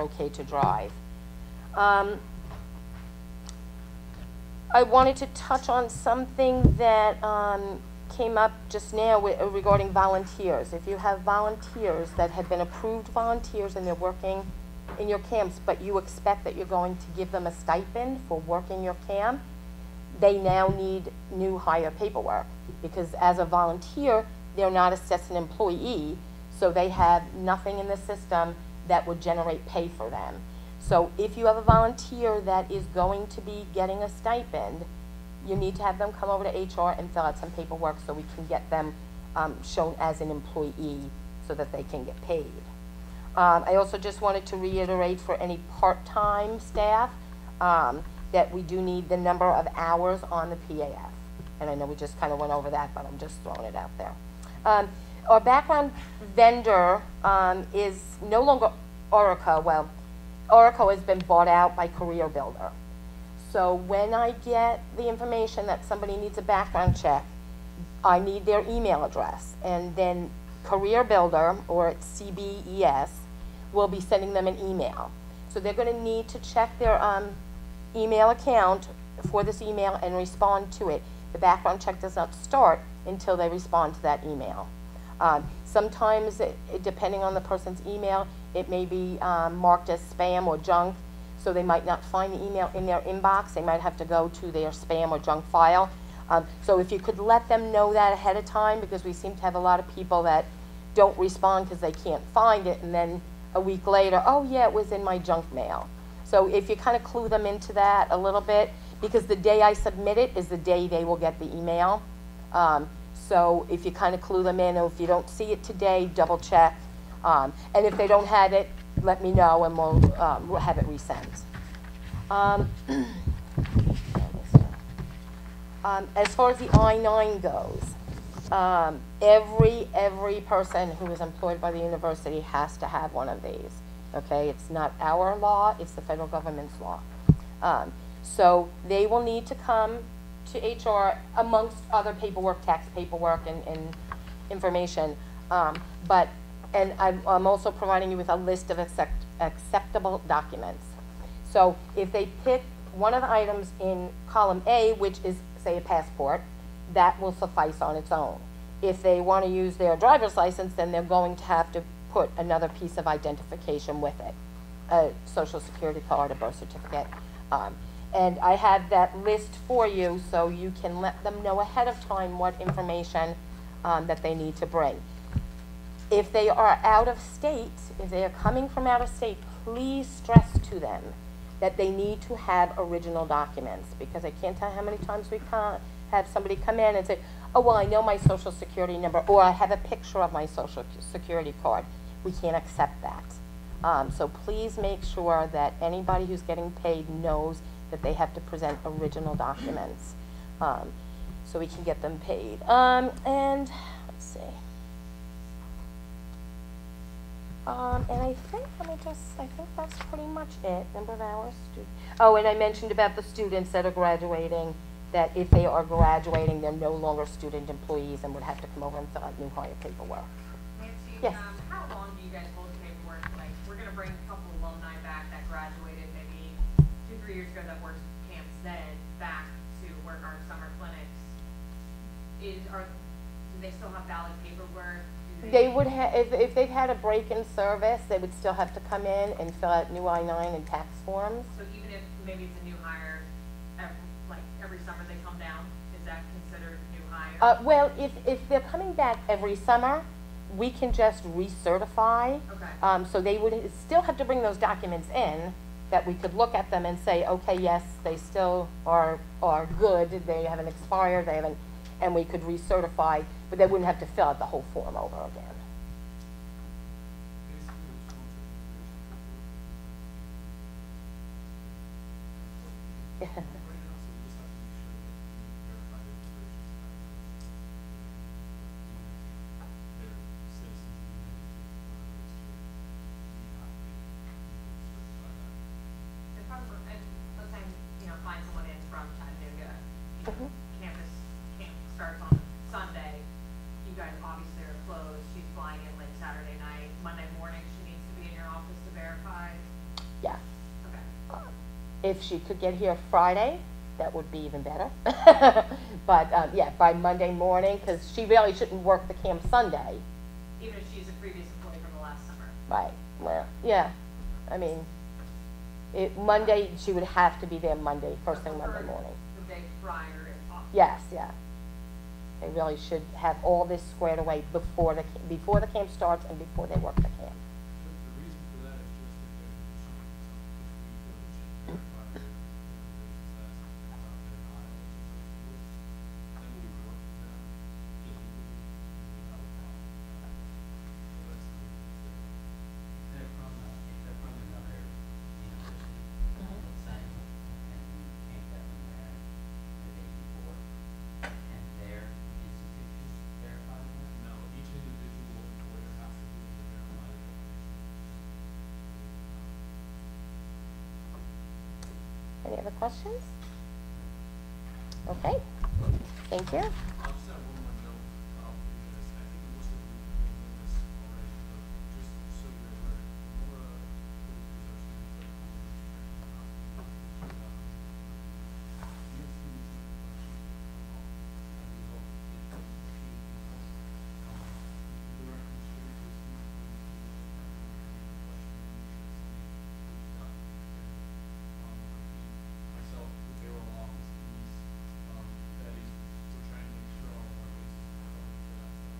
okay to drive. I wanted to touch on something that came up just now regarding volunteers. If you have volunteers that have been approved volunteers and they're working in your camps, but you expect that you're going to give them a stipend for working your camp, they now need new hire paperwork, because as a volunteer, they're not a Stetson employee, so they have nothing in the system that would generate pay for them. So if you have a volunteer that is going to be getting a stipend, you need to have them come over to HR and fill out some paperwork so we can get them shown as an employee so that they can get paid. I also just wanted to reiterate for any part-time staff that we do need the number of hours on the PAF. And I know we just kind of went over that, but I'm just throwing it out there. Our background vendor is no longer Oracle. Well, Oracle has been bought out by Career Builder. So when I get the information that somebody needs a background check, I need their email address, and then Career Builder, or CBES, will be sending them an email. So they're going to need to check their email account for this email and respond to it. The background check does not start until they respond to that email. Sometimes, depending on the person's email, it may be marked as spam or junk, so they might not find the email in their inbox. They might have to go to their spam or junk file. So if you could let them know that ahead of time, because we seem to have a lot of people that don't respond because they can't find it, and then a week later, oh yeah, it was in my junk mail. So if you kind of clue them into that a little bit, because the day I submit it is the day they will get the email. So if you kind of clue them in, or if you don't see it today, double check. And if they don't have it, let me know and we'll have it resent. As far as the I-9 goes, every person who is employed by the university has to have one of these. Okay, it's not our law, it's the federal government's law. So they will need to come to HR amongst other paperwork, tax paperwork and information. And I'm also providing you with a list of acceptable documents. So if they pick one of the items in column A, which is, say, a passport, that will suffice on its own. If they want to use their driver's license, then they're going to have to put another piece of identification with it, a social security card, a birth certificate. And I have that list for you so you can let them know ahead of time what information that they need to bring. If they are out of state, if they are coming from out of state, please stress to them that they need to have original documents, because I can't tell how many times we can't have somebody come in and say, oh, well, I know my social security number, or I have a picture of my social security card. We can't accept that. So please make sure that anybody who's getting paid knows that they have to present original documents so we can get them paid. And let's see. And I think, I think that's pretty much it. Number of hours. Oh, and I mentioned about the students that are graduating, that if they are graduating, they're no longer student employees and would have to come over and fill out new hire paperwork. Nancy, yes. How long do you guys hold the paperwork? Like, we're going to bring a couple alumni back that graduated maybe 2-3 years ago that worked Camp Zed back to work our summer clinics. Do they still have valid paperwork? They would have, if they've had a break in service, they would still have to come in and fill out new I-9 and tax forms. So even if maybe it's a new hire, every summer they come down, is that considered new hire? Well, if they're coming back every summer, we can just recertify. Okay. So they would still have to bring those documents in, that we could look at them and say, okay, yes, they still are good, they haven't expired, they haven't, and we could recertify, but they wouldn't have to fill out the whole form over again. Find someone in from Chattanooga. Mhm. Camp starts on Sunday. You guys obviously are closed. She's flying in late Saturday night. Monday morning, she needs to be in your office to verify. If she could get here Friday, that would be even better. But yeah, by Monday morning, because she really shouldn't work the camp Sunday. Even if she's a previous employee from the last summer. Right, well, yeah, I mean, Monday, she would have to be there Monday, first thing Monday morning. The day prior if possible. Yes, yeah. They really should have all this squared away before the camp starts and before they work the camp. The reason for that is just that they're issuing some, if we verify their regulations as to not they're not eligible, then we work with them, just as we would without a problem. So that's If they're from another university, let's say, and we can't get them there the day before, and their institution verify that? no, each individual employer has to be able to verify their information. Any other questions? Okay, thank you. I'll just have one more note, because I think most of you have known this already, but just so you're aware, Laura, who is our student myself, the payroll office, Denise, Betty, we're trying to make sure all of our bases are covered for that stuff.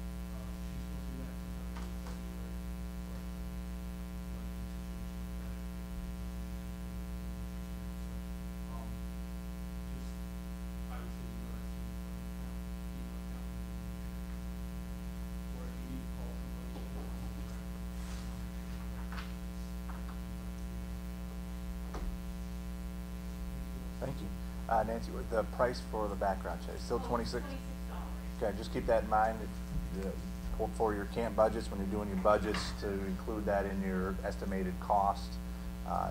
She's supposed to be back sometime in February, but like the situation like that. So, just, I would say you guys can keep an account, or if you need to call somebody. Thank you. Nancy, with the price for the background check, still 26? Okay, just keep that in mind. For your camp budgets, when you're doing your budgets, to include that in your estimated cost,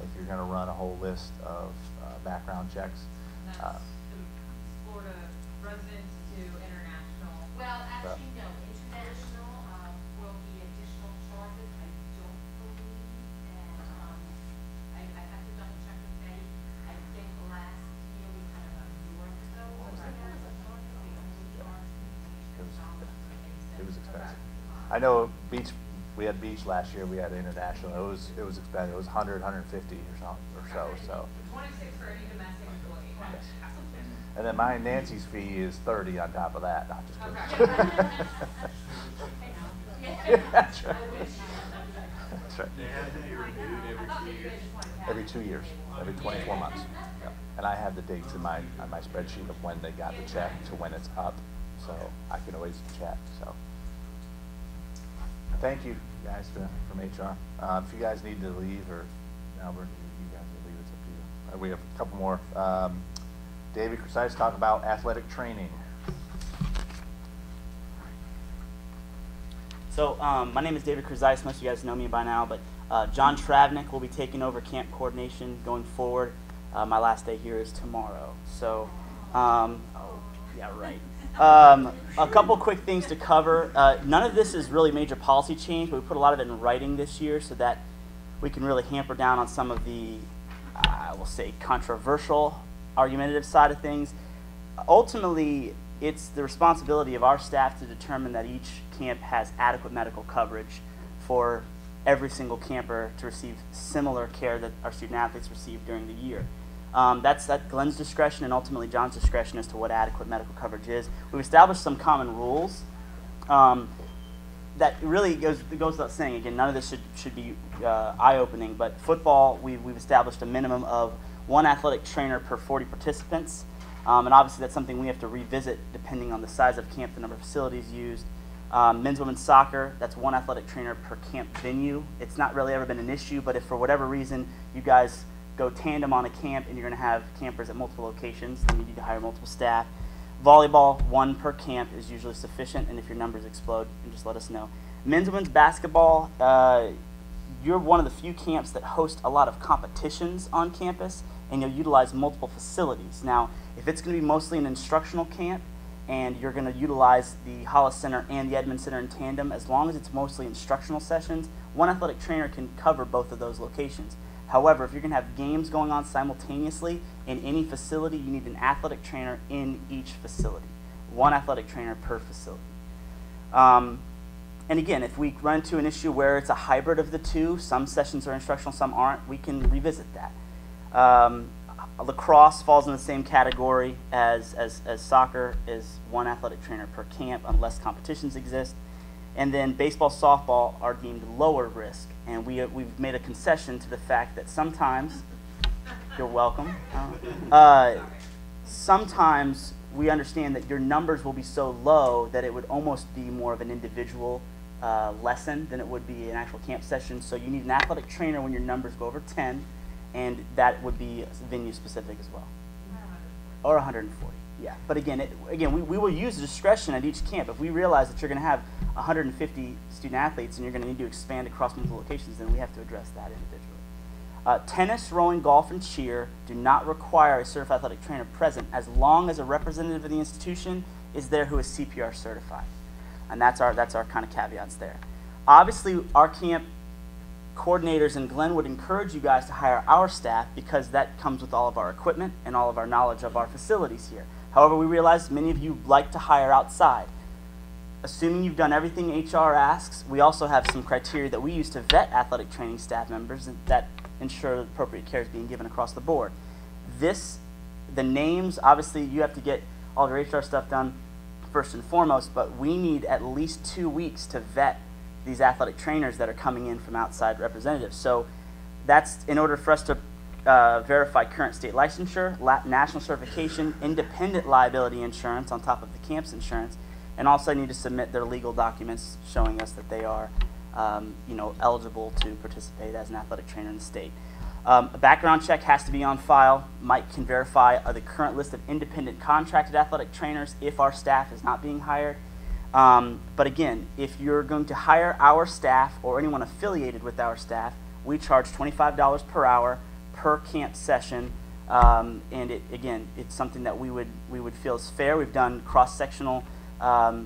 if you're going to run a whole list of background checks. And that's the Florida residents to international. Well, actually, no, international, will be additional charges, I don't believe, and, I have to double check with Betty. I think last year we kind of absorbed those, right now, the charges, we only charged It was expensive. I know we had beach last year, we had international, it was expensive, it was 100, 150 or so. 26 for any domestic employee. Yes. And then Nancy's fee is 30 on top of that, not just Okay. kidding. That's right. That's right. They have to be renewed every 2 years. Every 2 years, every 24 months. Yep. And I have the dates on my spreadsheet of when they got the check to when it's up, so I can always check, so. Thank you guys from HR. If you guys need to leave, or Albert, you guys will leave, it's up to you. We have a couple more. David Crucice, talk about athletic training. So my name is David Crucice. Most of you guys know me by now, but John Travnik will be taking over camp coordination going forward. My last day here is tomorrow. So, yeah, right. A couple quick things to cover. None of this is really major policy change, but we put a lot of it in writing this year so that we can really hamper down on some of the, I will say, controversial, argumentative side of things. Ultimately, it's the responsibility of our staff to determine that each camp has adequate medical coverage for every single camper to receive similar care that our student athletes receive during the year. That's at Glenn's discretion and ultimately John's discretion as to what adequate medical coverage is. We've established some common rules that really goes without saying. Again, none of this should be eye-opening, but football, we've established a minimum of 1 athletic trainer per 40 participants, and obviously that's something we have to revisit depending on the size of camp, the number of facilities used. Men's, women's soccer, that's 1 athletic trainer per camp venue. It's not really ever been an issue, but if for whatever reason you guys go tandem on a camp and you're going to have campers at multiple locations, then you need to hire multiple staff. Volleyball, 1 per camp is usually sufficient, and if your numbers explode, then just let us know. Men's and women's basketball, you're one of the few camps that host a lot of competitions on campus, and you'll utilize multiple facilities. Now, if it's going to be mostly an instructional camp, and you're going to utilize the Hollis Center and the Edmond Center in tandem, as long as it's mostly instructional sessions, 1 athletic trainer can cover both of those locations. However, if you're going to have games going on simultaneously in any facility, you need an athletic trainer in each facility. One athletic trainer per facility. And again, if we run into an issue where it's a hybrid of the two, some sessions are instructional, some aren't, we can revisit that. Lacrosse falls in the same category as soccer, is one athletic trainer per camp unless competitions exist. And then baseball, softball are deemed lower risk. And we've made a concession to the fact that sometimes, you're welcome, sometimes we understand that your numbers will be so low that it would almost be more of an individual lesson than it would be an actual camp session. So you need an athletic trainer when your numbers go over 10, and that would be venue specific as well. Or 140, yeah. But again, we will use discretion at each camp. If we realize that you're going to have 150 student athletes and you're going to need to expand across multiple locations, then we have to address that individually. Tennis, rowing, golf, and cheer do not require a certified athletic trainer present as long as a representative of the institution is there who is CPR certified. And that's our kind of caveats there. Obviously, our camp coordinators in Glenn would encourage you guys to hire our staff because that comes with all of our equipment and all of our knowledge of our facilities here. However, we realize many of you like to hire outside. Assuming you've done everything HR asks, we also have some criteria that we use to vet athletic training staff members that ensure that appropriate care is being given across the board. The names, obviously you have to get all your HR stuff done first and foremost, but we need at least 2 weeks to vet these athletic trainers that are coming in from outside representatives. So that's in order for us to verify current state licensure, national certification, independent liability insurance on top of the camp's insurance, and also need to submit their legal documents showing us that they are eligible to participate as an athletic trainer in the state. A background check has to be on file. Mike can verify the current list of independent contracted athletic trainers if our staff is not being hired. But again, if you're going to hire our staff or anyone affiliated with our staff, we charge $25 per hour per camp session. And it's something that we would feel is fair. We've done cross-sectional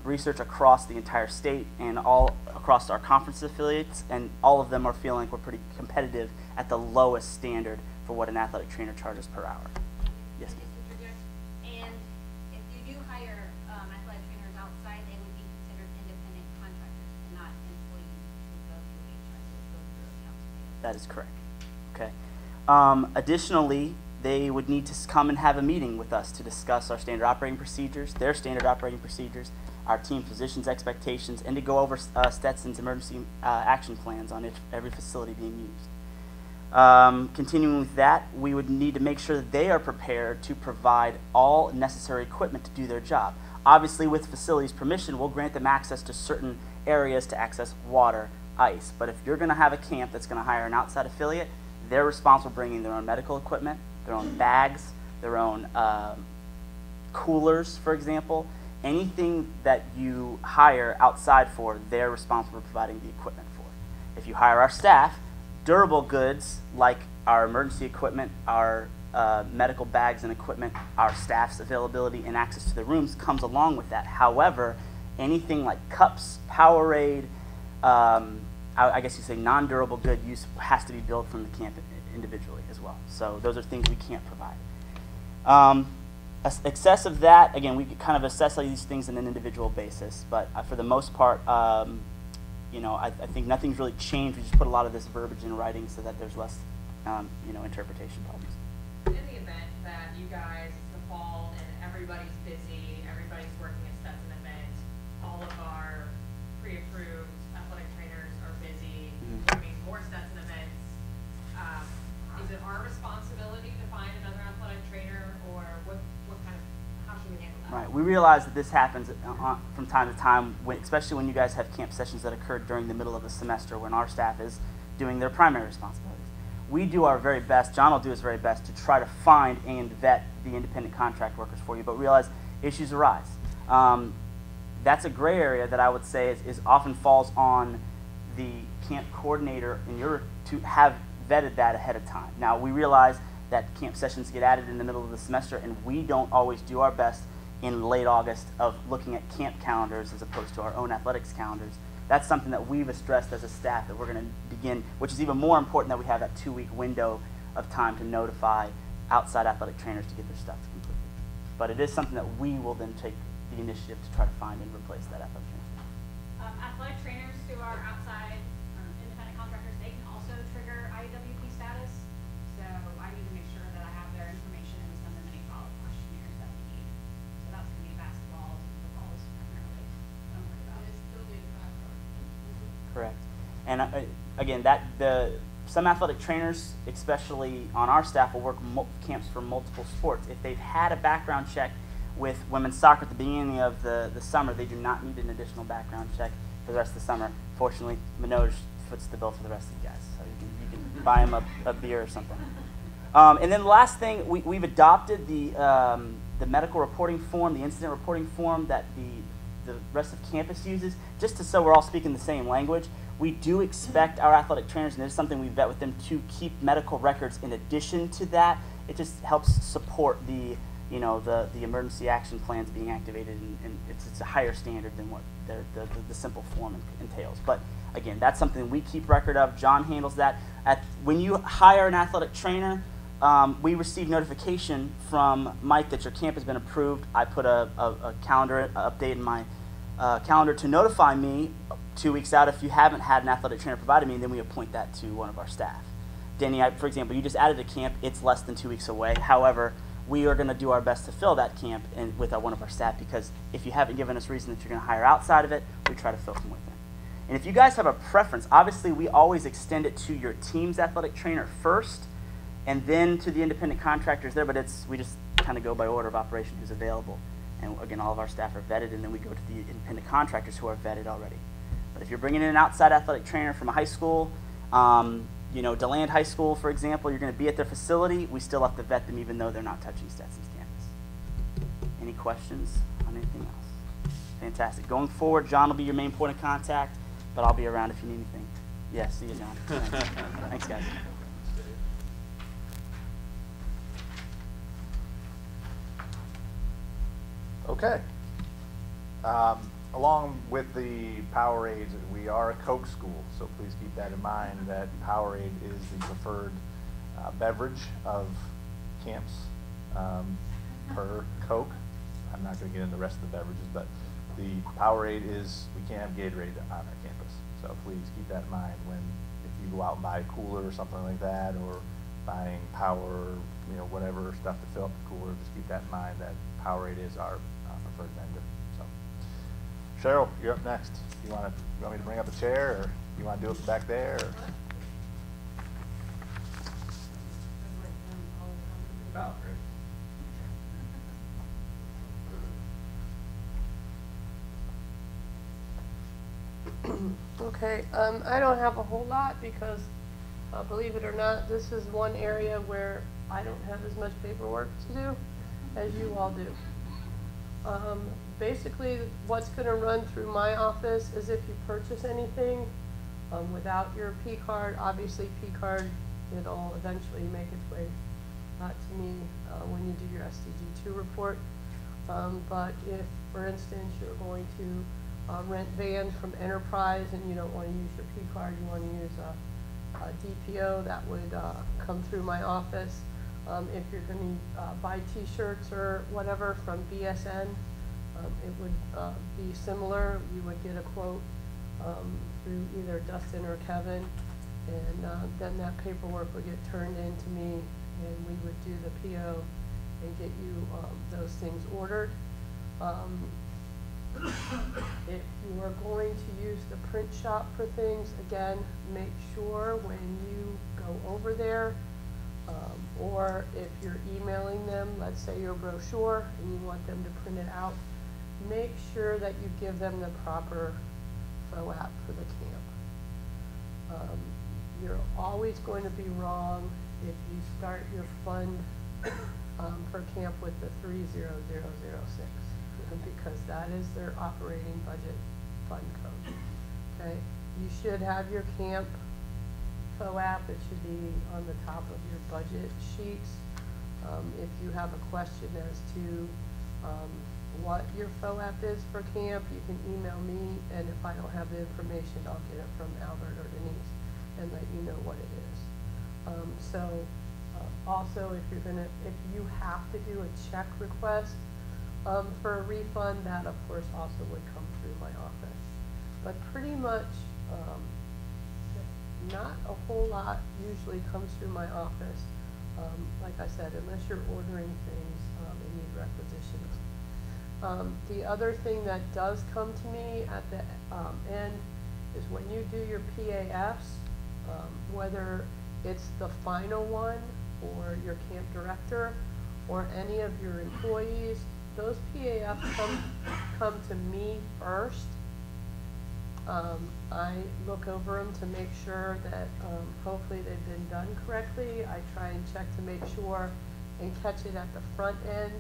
research across the entire state and all across our conference affiliates, and all of them are feeling like we're pretty competitive at the lowest standard for what an athletic trainer charges per hour. Yes. Just interject. And if you do hire athletic trainers outside, they would be considered independent contractors and not employees who go through HR, who go through accounts payable. That is correct. Okay. Additionally, they would need to come and have a meeting with us to discuss our standard operating procedures, their standard operating procedures, our team physicians' expectations, and to go over Stetson's emergency action plans on every facility being used. Continuing with that, we would need to make sure that they are prepared to provide all necessary equipment to do their job. Obviously, with facilities permission, we'll grant them access to certain areas to access water, ice. But if you're going to have a camp that's going to hire an outside affiliate, they're responsible for bringing their own medical equipment, their own bags, their own coolers, for example. Anything that you hire outside for, they're responsible for providing the equipment for. If you hire our staff, durable goods like our emergency equipment, our medical bags and equipment, our staff's availability and access to the rooms comes along with that. However, anything like cups, Powerade, I guess you say non-durable good use has to be billed from the camp individually as well. So those are things we can't provide. Excess of that, again, we kind of assess all these things on an individual basis, but for the most part, I think nothing's really changed. We just put a lot of this verbiage in writing so that there's less, interpretation problems. In the event that you guys, it's the fall and everybody's busy, everybody's working at Stetson event, all of our pre-approved athletic trainers are busy, doing more Stetson events, is it our responsibility to find another athletic trainer, or how should we handle that? Right. We realize that this happens from time to time, especially when you guys have camp sessions that occur during the middle of the semester when our staff is doing their primary responsibilities. We do our very best, John will do his very best to try to find and vet the independent contract workers for you, but realize issues arise. That's a gray area that I would say is often falls on the camp coordinator to have vetted that ahead of time. Now, we realize that camp sessions get added in the middle of the semester, and we don't always do our best in late August of looking at camp calendars as opposed to our own athletics calendars. that's something that we've stressed as a staff that we're going to begin, which is even more important that we have that 2-week window of time to notify outside athletic trainers to get their stuff completed. But it is something that we will then take the initiative to try to find and replace that athletic trainer. Athletic trainers who are outside independent contractors, they can also trigger IWP status. So I need to make sure that I have their information and send them any follow-up questionnaires that we need. So that's going to be basketballs and footballs primarily. Don't worry about it. Still be a contract. Correct. And again, some athletic trainers, especially on our staff, will work camps for multiple sports. If they've had a background check with women's soccer at the beginning of the summer, they do not need an additional background check for the rest of the summer. Fortunately, Minoj foots the bill for the rest of you guys, so you can buy them a beer or something. And then the last thing, we've adopted the medical reporting form, the incident reporting form that the rest of campus uses, just so we're all speaking the same language. We do expect our athletic trainers, and this is something we vet with them, to keep medical records in addition to that. It just helps support the emergency action plans being activated, and it's a higher standard than what the simple form entails. But again, that's something we keep record of. John handles that. When you hire an athletic trainer, we receive notification from Mike that your camp has been approved. I put a calendar update in my calendar to notify me 2 weeks out if you haven't had an athletic trainer provided me, and then we appoint that to one of our staff. Danny, for example, you just added a camp. It's less than 2 weeks away. However, we are going to do our best to fill that camp with one of our staff, because if you haven't given us reason that you're going to hire outside of it, we try to fill from within. And if you guys have a preference, obviously we always extend it to your team's athletic trainer first, and then to the independent contractors there, but we just kind of go by order of operation who's available. And again, all of our staff are vetted, and then we go to the independent contractors who are vetted already. But if you're bringing in an outside athletic trainer from a high school, DeLand High School, for example, you're going to be at their facility, we still have to vet them even though they're not touching Stetson's campus. Any questions on anything else? Fantastic. Going forward, John will be your main point of contact, but I'll be around if you need anything. Yeah, see you, John. Thanks, Thanks guys. Okay. Along with the Powerade, we are a Coke school, so please keep that in mind, that Powerade is the preferred beverage of camps per Coke. I'm not going to get into the rest of the beverages, but the Powerade is, we can't have Gatorade on our campus. So please keep that in mind when, if you go out and buy a cooler or something like that, or buying Power, whatever stuff to fill up the cooler, just keep that in mind that Powerade is our preferred vendor. So, Cheryl, you're up next. You want me to bring up a chair, or you want to do it back there? Or? About, right? Okay, I don't have a whole lot because, believe it or not, this is one area where I don't have as much paperwork to do as you all do. Basically, what's going to run through my office is if you purchase anything without your P card, obviously P card, it'll eventually make its way to me when you do your SDG2 report. But if, for instance, you're going to rent vans from Enterprise and you don't want to use your P card, you want to use a DPO, that would come through my office. If you're going to buy t-shirts or whatever from BSN, it would be similar. You would get a quote through either Dustin or Kevin, and then that paperwork would get turned in to me, and we would do the PO and get you those things ordered. If you are going to use the print shop for things, again, make sure when you go over there, or if you're emailing them, let's say your brochure and you want them to print it out, make sure that you give them the proper FOAP for the camp. You're always going to be wrong if you start your fund for camp with the 30006. Because that is their operating budget fund code. Okay, you should have your camp FOAP. It should be on the top of your budget sheets. If you have a question as to what your FOAP is for camp, you can email me, and if I don't have the information, I'll get it from Albert or Denise and let you know what it is. Also, if you have to do a check request for a refund, that of course also would come through my office. But pretty much, not a whole lot usually comes through my office. Like I said, unless you're ordering things and need requisitions. The other thing that does come to me at the end is when you do your PAFs, whether it's the final one or your camp director or any of your employees, those PAFs come to me first. I look over them to make sure that hopefully they've been done correctly. I try and check to make sure and catch it at the front end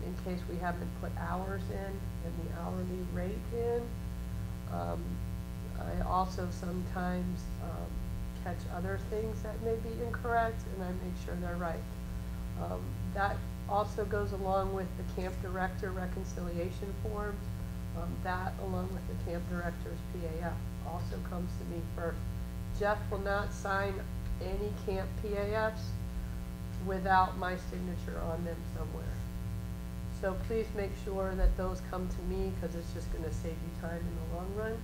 in case we haven't put hours in and the hourly rate in. I also sometimes catch other things that may be incorrect, and I make sure they're right. That also goes along with the camp director reconciliation forms. That, along with the camp director's PAF, also comes to me first. Jeff will not sign any camp PAFs without my signature on them somewhere. So please make sure that those come to me, because it's just going to save you time in the long run.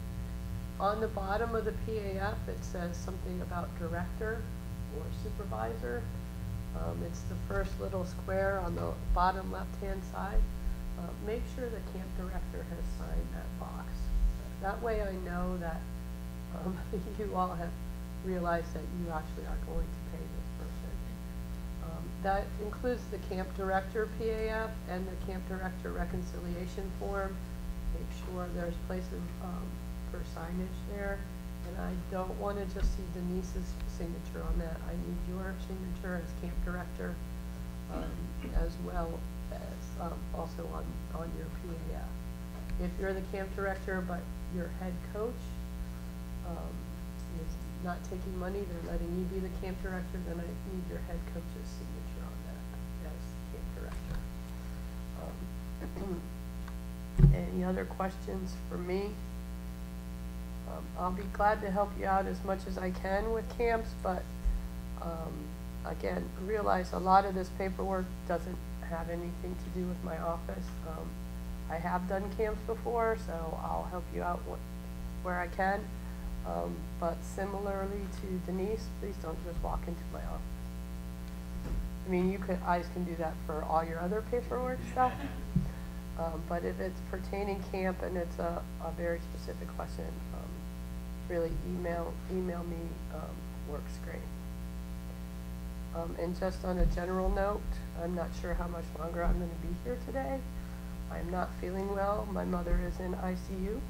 On the bottom of the PAF, it says something about director or supervisor. It's the first little square on the bottom left-hand side. Make sure the camp director has signed that box. That way I know that you all have realized that you actually are going to pay this person. That includes the camp director PAF and the camp director reconciliation form. Make sure there's places for signage there. And I don't want to just see Denise's signature on that. I need your signature as camp director as well as also on your PAF. If you're the camp director but your head coach is not taking money, they're letting you be the camp director, then I need your head coach's signature on that as camp director. Any other questions for me? I'll be glad to help you out as much as I can with camps, but again, realize a lot of this paperwork doesn't have anything to do with my office. I have done camps before, so I'll help you out where I can. But similarly to Denise, please don't just walk into my office. I mean, you guys can do that for all your other paperwork stuff. But if it's pertaining camp and it's a very specific question, really email me works great. And just on a general note, I'm not sure how much longer I'm going to be here today. I'm not feeling well. My mother is in ICU.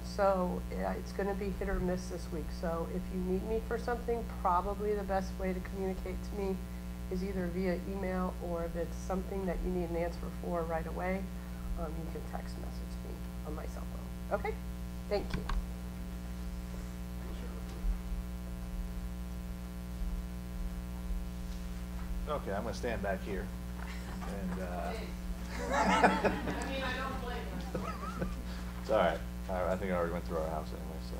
So it's going to be hit or miss this week. So if you need me for something, probably the best way to communicate to me is either via email, or if it's something that you need an answer for right away, you can text message me on my cell phone. Okay? Thank you. Okay, I'm going to stand back here. And, it's all right. I think I already went through our house anyway. So,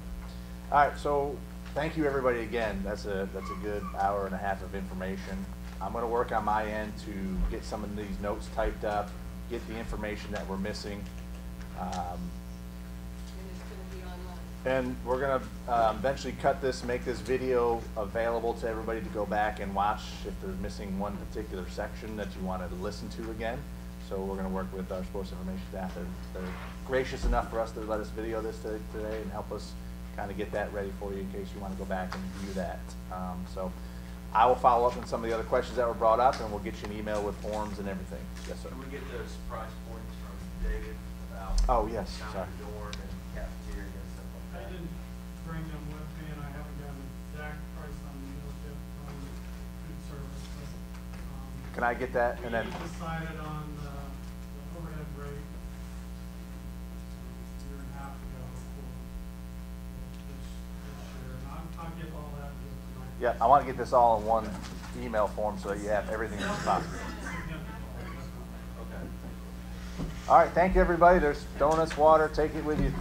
all right. So, thank you everybody again. That's a good hour and a half of information. I'm going to work on my end to get some of these notes typed up, get the information that we're missing. And we're going to eventually cut this, make this video available to everybody to go back and watch if they're missing one particular section that you wanted to listen to again. So we're going to work with our sports information staff. They're gracious enough for us to let us video this today and help us kind of get that ready for you in case you want to go back and view that. So I will follow up on some of the other questions that were brought up, and we'll get you an email with forms and everything. Yes, sir. Can we get those price points from David about Oh, yes, sorry. dorm and cafeteria and stuff like I that? didn't bring them with me, and I haven't gotten an exact price on the meals yet from food service, but, Can I get that? And then, we decided on the overhead rate a year and a half ago for this year, and I'll get all that tonight. yeah, I want to get this all in one email form so that you have everything that's possible. Significantly. Okay. All right, thank you, everybody. There's donuts, water. Take it with you.